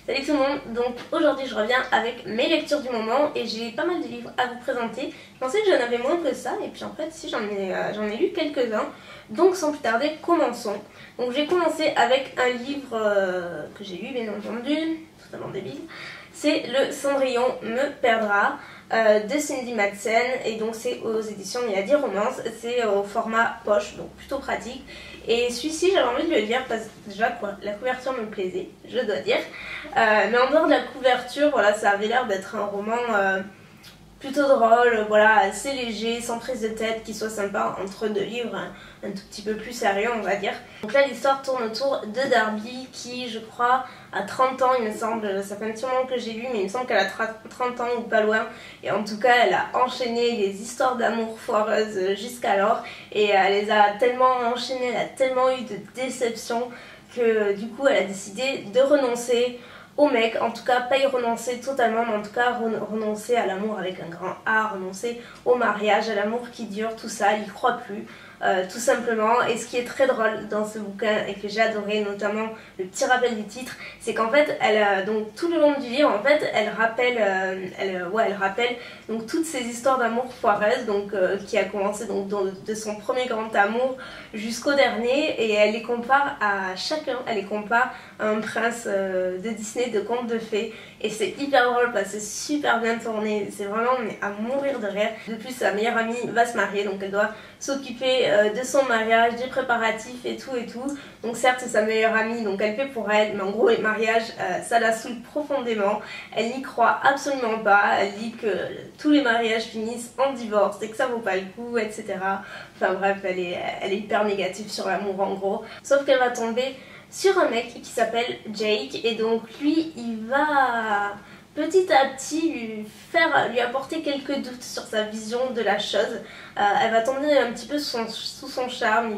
Salut tout le monde, donc aujourd'hui je reviens avec mes lectures du moment et j'ai pas mal de livres à vous présenter. Je pensais que j'en avais moins que ça et puis en fait si j'en ai lu quelques-uns. Donc sans plus tarder, commençons. Donc j'ai commencé avec un livre que j'ai lu bien entendu, totalement débile. C'est Le Cendrillon me perdra de Cindy Madsen et donc c'est aux éditions Milady Romance. C'est au format poche, donc plutôt pratique. Et celui-ci j'avais envie de le lire parce que déjà quoi, la couverture me plaisait, je dois dire. Mais en dehors de la couverture, voilà, ça avait l'air d'être un roman plutôt drôle, voilà, assez léger, sans prise de tête, qui soit sympa entre deux livres un tout petit peu plus sérieux on va dire. Donc là l'histoire tourne autour de Darby qui je crois a 30 ans il me semble, ça fait un petit moment que j'ai lu mais il me semble qu'elle a 30 ans ou pas loin et en tout cas elle a enchaîné les histoires d'amour foireuses jusqu'alors et elle les a tellement enchaînées, elle a tellement eu de déceptions que du coup elle a décidé de renoncer au mec, en tout cas pas y renoncer totalement, mais en tout cas renoncer à l'amour avec un grand A, renoncer au mariage, à l'amour qui dure, tout ça, il y croit plus, tout simplement. Et ce qui est très drôle dans ce bouquin et que j'ai adoré, notamment le petit rappel du titre, c'est qu'en fait, donc tout le long du livre, en fait, elle rappelle donc toutes ces histoires d'amour foireuses, donc qui a commencé donc de son premier grand amour jusqu'au dernier, et elle les compare à chacun, elle les compare à un prince de Disney, de contes de fées, et c'est hyper drôle parce que c'est super bien tourné, c'est vraiment à mourir de rire. De plus sa meilleure amie va se marier, donc elle doit s'occuper de son mariage, des préparatifs et tout. Donc certes c'est sa meilleure amie, donc elle fait pour elle, mais en gros les mariages ça la saoule profondément, elle n'y croit absolument pas, elle dit que tous les mariages finissent en divorce et que ça vaut pas le coup, etc. Enfin bref, elle est hyper négative sur l'amour en gros, sauf qu'elle va tomber sur un mec qui s'appelle Jake et donc lui il va petit à petit lui apporter quelques doutes sur sa vision de la chose. Elle va tomber un petit peu sous son charme,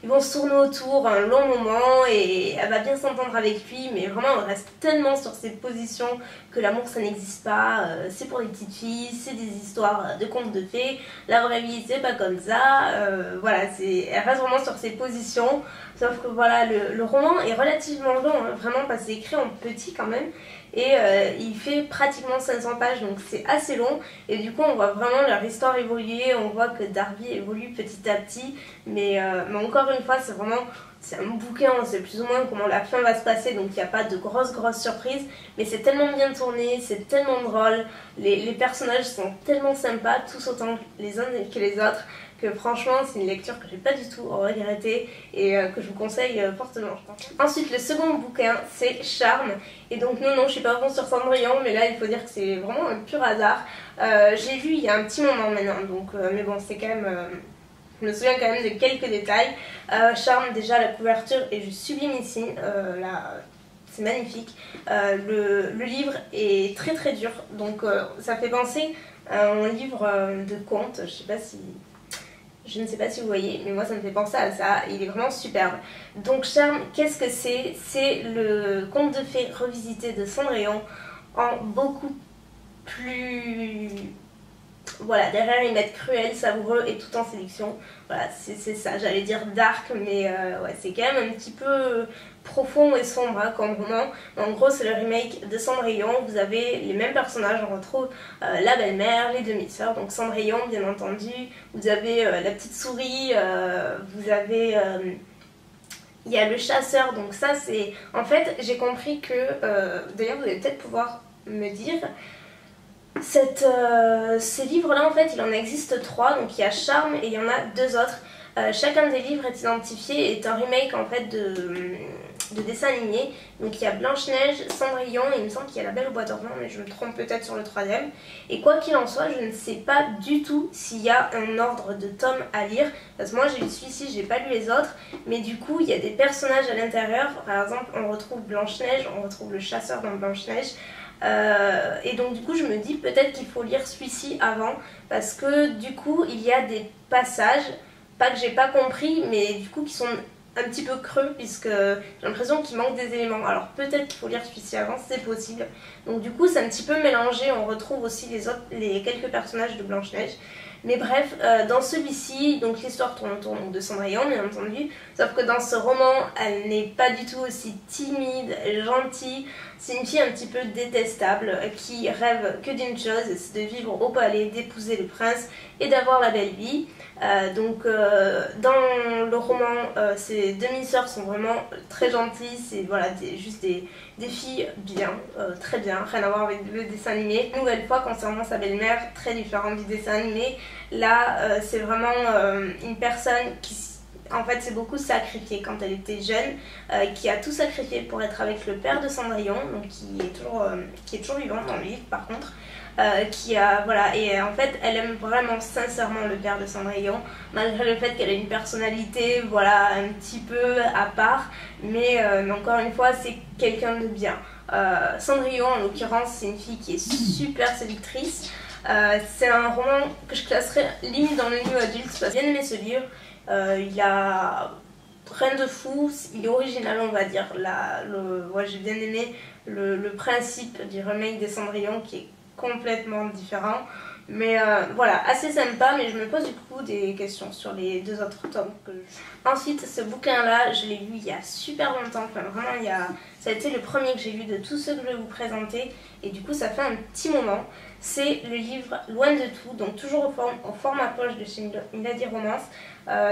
ils vont se tourner autour un long moment et elle va bien s'entendre avec lui, mais vraiment elle reste tellement sur ses positions que l'amour ça n'existe pas, c'est pour les petites filles, c'est des histoires de contes de fées, la vraie vie c'est pas comme ça, voilà, elle reste vraiment sur ses positions, sauf que voilà, le roman est relativement long, hein, vraiment parce que c'est écrit en petit quand même, et il fait pratiquement 500 pages donc c'est assez long et du coup on voit vraiment leur histoire évoluer, on voit que Darby évolue petit à petit mais encore une fois c'est un bouquin, on sait plus ou moins comment la fin va se passer donc il n'y a pas de grosses surprises mais c'est tellement bien tourné, c'est tellement drôle, les personnages sont tellement sympas tous autant les uns que les autres que franchement c'est une lecture que j'ai pas du tout regrettée et que je vous conseille fortement je pense. Ensuite le second bouquin c'est Charme et donc non je suis pas vraiment sur Cendrillon mais là il faut dire que c'est vraiment un pur hasard. J'ai lu il y a un petit moment maintenant donc mais bon c'est quand même je me souviens quand même de quelques détails. Charme déjà la couverture est juste sublime ici, c'est magnifique. Le livre est très dur donc ça fait penser à un livre de contes, je ne sais pas si vous voyez, mais moi ça me fait penser à ça, il est vraiment superbe. Donc Charme, qu'est-ce que c'est? C'est le conte de fées revisité de Cendrillon en beaucoup plus... Voilà, derrière ils mettent cruel, savoureux et tout en séduction. Voilà, c'est ça, j'allais dire dark, mais ouais, c'est quand même un petit peu profond et sombre hein, comme roman. En gros, c'est le remake de Cendrillon. Vous avez les mêmes personnages, on retrouve la belle-mère, les demi-sœurs, donc Cendrillon bien entendu. Vous avez la petite souris, vous avez... il y a le chasseur, donc ça c'est... En fait, j'ai compris que... D'ailleurs, vous allez peut-être pouvoir me dire... Ces livres-là, en fait, il en existe 3, donc il y a Charme et il y en a 2 autres. Chacun des livres est identifié, est un remake en fait de dessins animés. Donc il y a Blanche-Neige, Cendrillon et il me semble qu'il y a La Belle au bois dormant, mais je me trompe peut-être sur le 3e. Et quoi qu'il en soit, je ne sais pas du tout s'il y a un ordre de tomes à lire. Parce que moi j'ai lu celui-ci, j'ai pas lu les autres. Mais du coup, il y a des personnages à l'intérieur. Par exemple, on retrouve Blanche-Neige, on retrouve le chasseur dans Blanche-Neige. Et donc du coup je me dis peut-être qu'il faut lire celui-ci avant parce que du coup il y a des passages, pas que j'ai pas compris mais du coup qui sont un petit peu creux puisque j'ai l'impression qu'il manque des éléments. Alors peut-être qu'il faut lire celui-ci avant, c'est possible. Donc du coup c'est un petit peu mélangé, on retrouve aussi les quelques personnages de Blanche-Neige. Mais bref, dans celui-ci, donc l'histoire tourne autour donc, de Cendrillon, bien entendu, sauf que dans ce roman, elle n'est pas du tout aussi timide, gentille. C'est une fille un petit peu détestable qui rêve que d'une chose, c'est de vivre au palais, d'épouser le prince et d'avoir la belle vie. Dans le roman, ces demi-sœurs sont vraiment très gentilles, c'est voilà, juste des filles bien, très bien, rien à voir avec le dessin animé. Une nouvelle fois, concernant sa belle-mère, très différente du dessin animé, là c'est vraiment une personne qui en fait s'est beaucoup sacrifiée quand elle était jeune, qui a tout sacrifié pour être avec le père de Cendrillon, donc qui est toujours vivant dans le livre par contre. Voilà, et en fait elle aime vraiment sincèrement le père de Cendrillon, malgré le fait qu'elle a une personnalité voilà un petit peu à part, mais encore une fois c'est quelqu'un de bien. Cendrillon en l'occurrence c'est une fille qui est super séductrice. C'est un roman que je classerais limite dans le new adulte parce que j'ai bien aimé ce livre. Il a rien de fou, il est original on va dire. J'ai bien aimé le principe du remake des Cendrillon qui est complètement différent, mais voilà, assez sympa, mais je me pose du coup des questions sur les deux autres tomes Ensuite, ce bouquin là je l'ai lu il y a super longtemps, enfin vraiment ça a été le premier que j'ai lu de tous ceux que je vais vous présenter, et du coup ça fait un petit moment. C'est le livre Loin de tout, donc toujours au format poche de chez Milady Romance.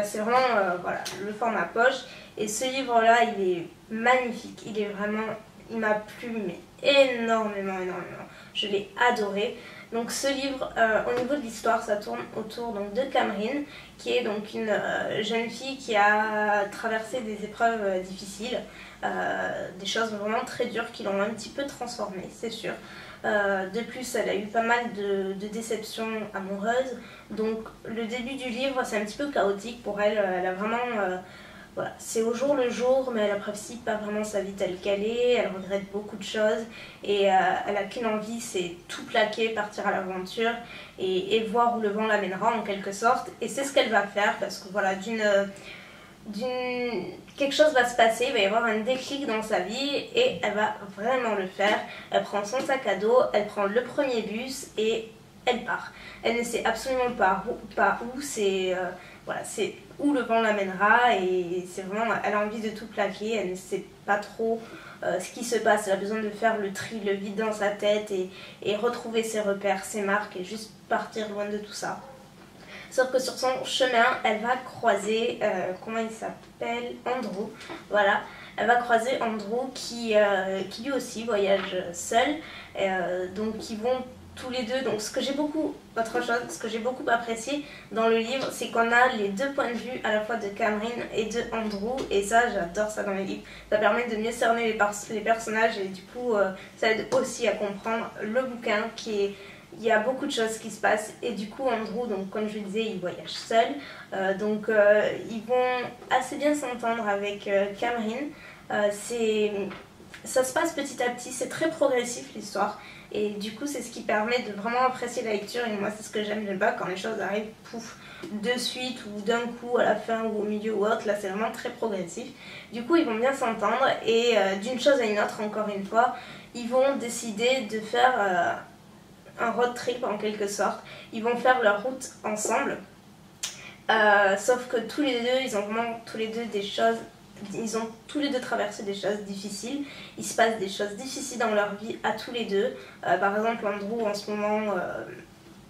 C'est vraiment voilà, le format poche, et ce livre là il est magnifique, il m'a plu mais énormément. Je l'ai adoré. Donc ce livre, au niveau de l'histoire, ça tourne autour donc, de Camerine, qui est donc une jeune fille qui a traversé des épreuves difficiles, des choses vraiment très dures qui l'ont un petit peu transformée, c'est sûr. De plus, elle a eu pas mal de déceptions amoureuses, donc le début du livre c'est un petit peu chaotique pour elle. Elle a vraiment... Voilà, c'est au jour le jour, mais elle apprécie pas vraiment sa vie telle qu'elle est, elle regrette beaucoup de choses, et elle a qu'une envie, c'est tout plaquer, partir à l'aventure et voir où le vent l'amènera en quelque sorte. Et c'est ce qu'elle va faire, parce que voilà, quelque chose va se passer, il va y avoir un déclic dans sa vie et elle va vraiment le faire. Elle prend son sac à dos, elle prend le premier bus et elle part. Elle ne sait absolument pas où c'est voilà, c'est où le vent l'amènera, et c'est vraiment, elle a envie de tout plaquer, elle ne sait pas trop ce qui se passe, elle a besoin de faire le tri, le vide dans sa tête et retrouver ses repères, ses marques et juste partir loin de tout ça. Sauf que sur son chemin, elle va croiser, comment il s'appelle, Andrew, voilà. Elle va croiser Andrew qui lui aussi voyage seul, donc ils vont tous les deux. Donc ce que j'ai beaucoup apprécié dans le livre, c'est qu'on a les deux points de vue à la fois de Camerine et de Andrew, et ça j'adore ça dans les livres. Ça permet de mieux cerner les personnages, et du coup ça aide aussi à comprendre le bouquin il y a beaucoup de choses qui se passent, et du coup Andrew, donc comme je le disais, il voyage seul, ils vont assez bien s'entendre avec Camerine. Ça se passe petit à petit, c'est très progressif l'histoire, et du coup c'est ce qui permet de vraiment apprécier la lecture, et moi c'est ce que j'aime pas quand les choses arrivent pouf de suite ou d'un coup à la fin ou au milieu ou autre. Là c'est vraiment très progressif, du coup ils vont bien s'entendre, et d'une chose à une autre, encore une fois, ils vont décider de faire un road trip en quelque sorte. Ils vont faire leur route ensemble, sauf que tous les deux, ils ont vraiment tous les deux des choses. Ils ont tous les deux traversé des choses difficiles. Il se passe des choses difficiles dans leur vie à tous les deux. Par exemple, Andrew en ce moment,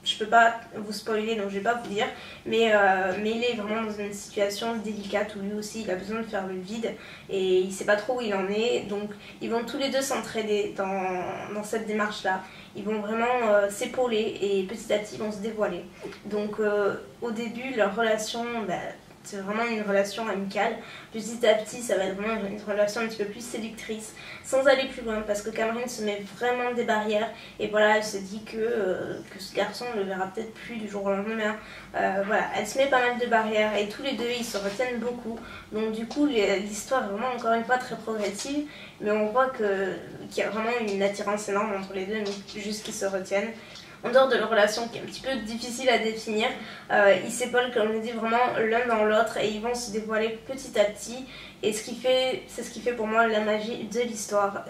je peux pas vous spoiler donc je vais pas vous dire, mais il est vraiment dans une situation délicate où lui aussi il a besoin de faire le vide et il sait pas trop où il en est. Donc ils vont tous les deux s'entraider dans cette démarche là. Ils vont vraiment s'épauler, et petit à petit ils vont se dévoiler. Donc au début leur relation, c'est vraiment une relation amicale. Petit à petit, ça va être vraiment une relation un petit peu plus séductrice, sans aller plus loin, parce que Camerine se met vraiment des barrières. Et voilà, elle se dit que ce garçon ne le verra peut-être plus du jour au lendemain. Voilà, elle se met pas mal de barrières, et tous les deux, ils se retiennent beaucoup. Donc du coup, l'histoire est vraiment, encore une fois, très progressive. Mais on voit qu'il y a vraiment une attirance énorme entre les deux, mais juste qu'ils se retiennent. En dehors de leur relation qui est un petit peu difficile à définir, ils s'épaulent, comme je dis, vraiment l'un dans l'autre, et ils vont se dévoiler petit à petit. Et c'est ce qui fait pour moi la magie de l'histoire.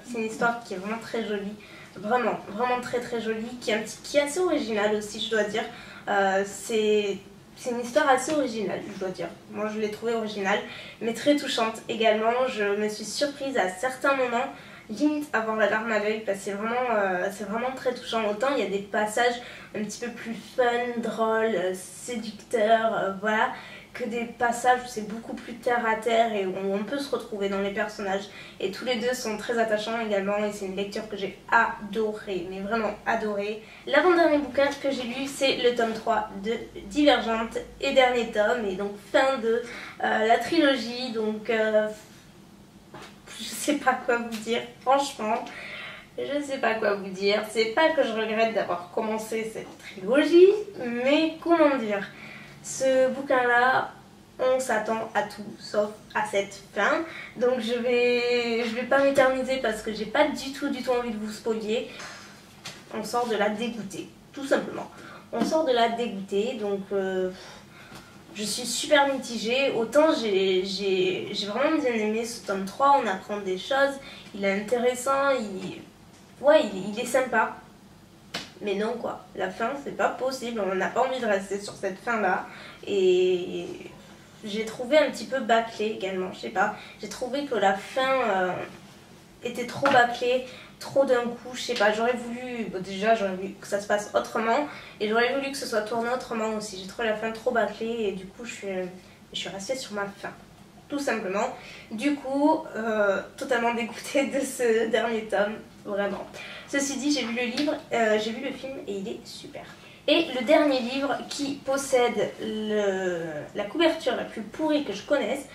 C'est une histoire qui est vraiment très jolie, vraiment très très jolie, qui est assez originale aussi, je dois dire. C'est une histoire assez originale, je dois dire. Moi, je l'ai trouvée originale, mais très touchante également. Je me suis surprise à certains moments, limite avoir la larme à l'œil, parce que c'est vraiment très touchant. Autant il y a des passages un petit peu plus fun, drôles, séducteurs, voilà, que des passages où c'est beaucoup plus terre à terre et où on peut se retrouver dans les personnages. Et tous les deux sont très attachants également, et c'est une lecture que j'ai adorée, mais vraiment adorée. L'avant-dernier bouquin que j'ai lu, c'est le tome 3 de Divergente, et dernier tome, et donc fin de la trilogie. Donc je sais pas quoi vous dire, franchement. Je sais pas quoi vous dire. C'est pas que je regrette d'avoir commencé cette trilogie, mais comment dire, ce bouquin-là, on s'attend à tout sauf à cette fin. Donc je vais pas m'éterniser parce que j'ai pas du tout envie de vous spoiler. On sort de la dégoûtée, tout simplement. On sort de la dégoûtée, donc je suis super mitigée. Autant j'ai vraiment bien aimé ce tome 3, on apprend des choses, il est intéressant, il est sympa. Mais non quoi, la fin c'est pas possible, on n'a pas envie de rester sur cette fin là. Et j'ai trouvé un petit peu bâclé également, je sais pas. J'ai trouvé que la fin était trop bâclée, trop d'un coup, je sais pas. J'aurais voulu, déjà j'aurais voulu que ça se passe autrement, et j'aurais voulu que ce soit tourné autrement aussi. J'ai trouvé la fin trop bâclée et du coup je suis restée sur ma fin, tout simplement. Du coup, totalement dégoûtée de ce dernier tome, vraiment. Ceci dit, j'ai vu le livre, j'ai vu le film et il est super. Et le dernier livre qui possède la couverture la plus pourrie que je connaisse.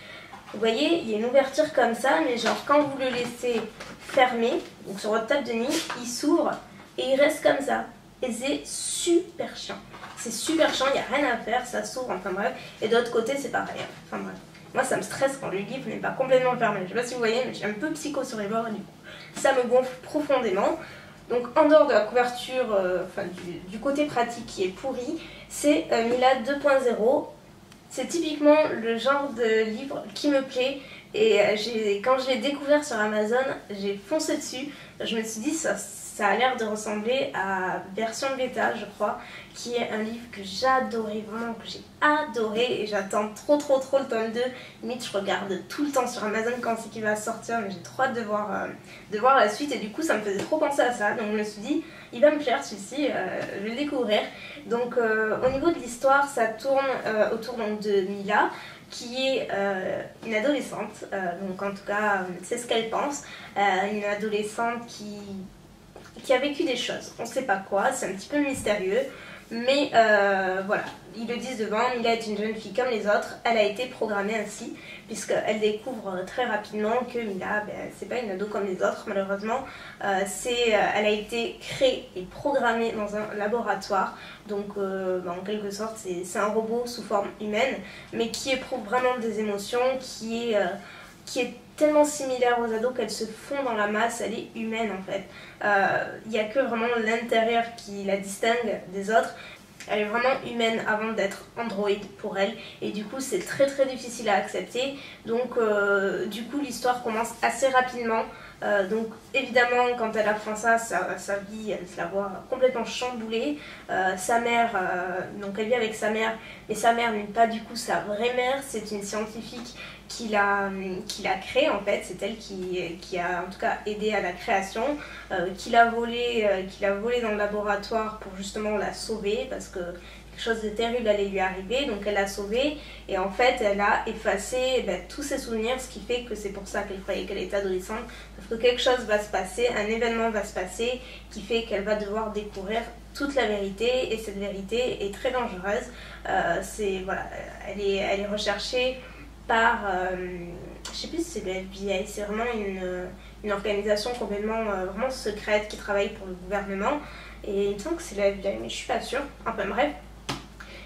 Vous voyez, il y a une ouverture comme ça, mais genre quand vous le laissez fermé, donc sur votre table de nuit, il s'ouvre et il reste comme ça. Et c'est super chiant. C'est super chiant, il n'y a rien à faire, ça s'ouvre, enfin bref. Et de l'autre côté, c'est pareil. Enfin bref. Moi, ça me stresse quand le livre n'est pas complètement fermé. Je sais pas si vous voyez, mais je suis un peu psycho sur les bords et du coup, ça me gonfle profondément. Donc en dehors de la couverture, du côté pratique qui est pourri, c'est Mila 2.0. C'est typiquement le genre de livre qui me plaît. Et quand je l'ai découvert sur Amazon, j'ai foncé dessus. Je me suis dit, ça a l'air de ressembler à Version Bêta, je crois, qui est un livre que j'adorais, vraiment que j'ai adoré. Et j'attends trop le tome 2. Limite, je regarde tout le temps sur Amazon quand c'est qu'il va sortir, mais j'ai trop hâte de voir la suite. Et du coup, ça me faisait trop penser à ça. Donc je me suis dit, il va me plaire celui-ci, je vais le découvrir. Donc au niveau de l'histoire, ça tourne autour donc, de Mila, qui est une adolescente, donc en tout cas c'est ce qu'elle pense, une adolescente qui a vécu des choses, on ne sait pas quoi, c'est un petit peu mystérieux, mais voilà, ils le disent devant, Mila est une jeune fille comme les autres, elle a été programmée ainsi, puisqu'elle découvre très rapidement que Mila, c'est pas une ado comme les autres malheureusement, elle a été créée et programmée dans un laboratoire, donc en quelque sorte c'est un robot sous forme humaine, mais qui éprouve vraiment des émotions, qui est tellement similaire aux ados qu'elle se fond dans la masse, elle est humaine en fait. Il n'y a que vraiment l'intérieur qui la distingue des autres. Elle est vraiment humaine avant d'être androïde pour elle, et du coup c'est très difficile à accepter. Donc du coup l'histoire commence assez rapidement. Donc évidemment quand elle apprend ça, sa vie, elle se la voit complètement chamboulée. Sa mère, donc elle vit avec sa mère, mais sa mère n'est pas du coup sa vraie mère, c'est une scientifique qui l'a créée en fait, c'est elle qui a en tout cas aidé à la création, qui l'a volée dans le laboratoire pour justement la sauver, parce que quelque chose de terrible allait lui arriver, donc elle l'a sauvée, et en fait elle a effacé tous ses souvenirs, ce qui fait que c'est pour ça qu'elle croyait qu'elle était adolescente, parce que quelque chose va se passer, un événement va se passer qui fait qu'elle va devoir découvrir toute la vérité, et cette vérité est très dangereuse. Voilà, elle est recherchée par, je sais plus si c'est le FBI, c'est vraiment une organisation complètement vraiment secrète qui travaille pour le gouvernement, et il me semble que c'est le FBI, mais je suis pas sûre. Enfin bref,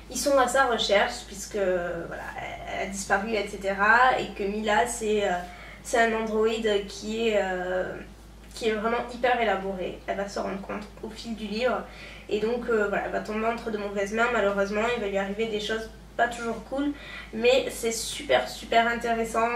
ils sont à sa recherche puisque voilà, elle a disparu, etc. Et que Mila c'est un androïde qui est vraiment hyper élaboré. Elle va se rendre compte au fil du livre, et donc voilà, elle va tomber entre de mauvaises mains malheureusement. Il va lui arriver des choses pas toujours cool, mais c'est super intéressant.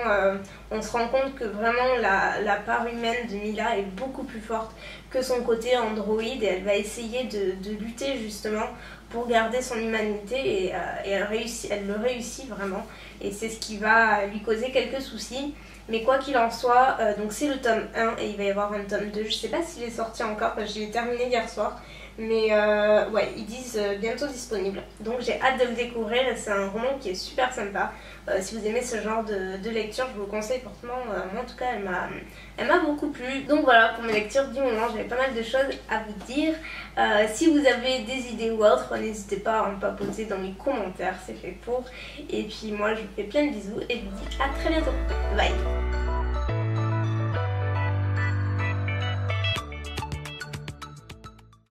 On se rend compte que vraiment la part humaine de Mila est beaucoup plus forte que son côté androïde, et elle va essayer de lutter justement pour garder son humanité, et elle le réussit vraiment, et c'est ce qui va lui causer quelques soucis. Mais quoi qu'il en soit, donc c'est le tome 1 et il va y avoir un tome 2. Je sais pas s'il est sorti encore parce que je l'ai terminé hier soir. Mais ouais, ils disent bientôt disponible. Donc j'ai hâte de le découvrir, et c'est un roman qui est super sympa. Si vous aimez ce genre de lecture, je vous le conseille fortement. Moi en tout cas, elle m'a beaucoup plu. Donc voilà pour mes lectures du moment, j'avais pas mal de choses à vous dire. Si vous avez des idées ou autres, n'hésitez pas à me papoter dans les commentaires, c'est fait pour. Et puis moi je vous fais plein de bisous et je vous dis à très bientôt. Bye.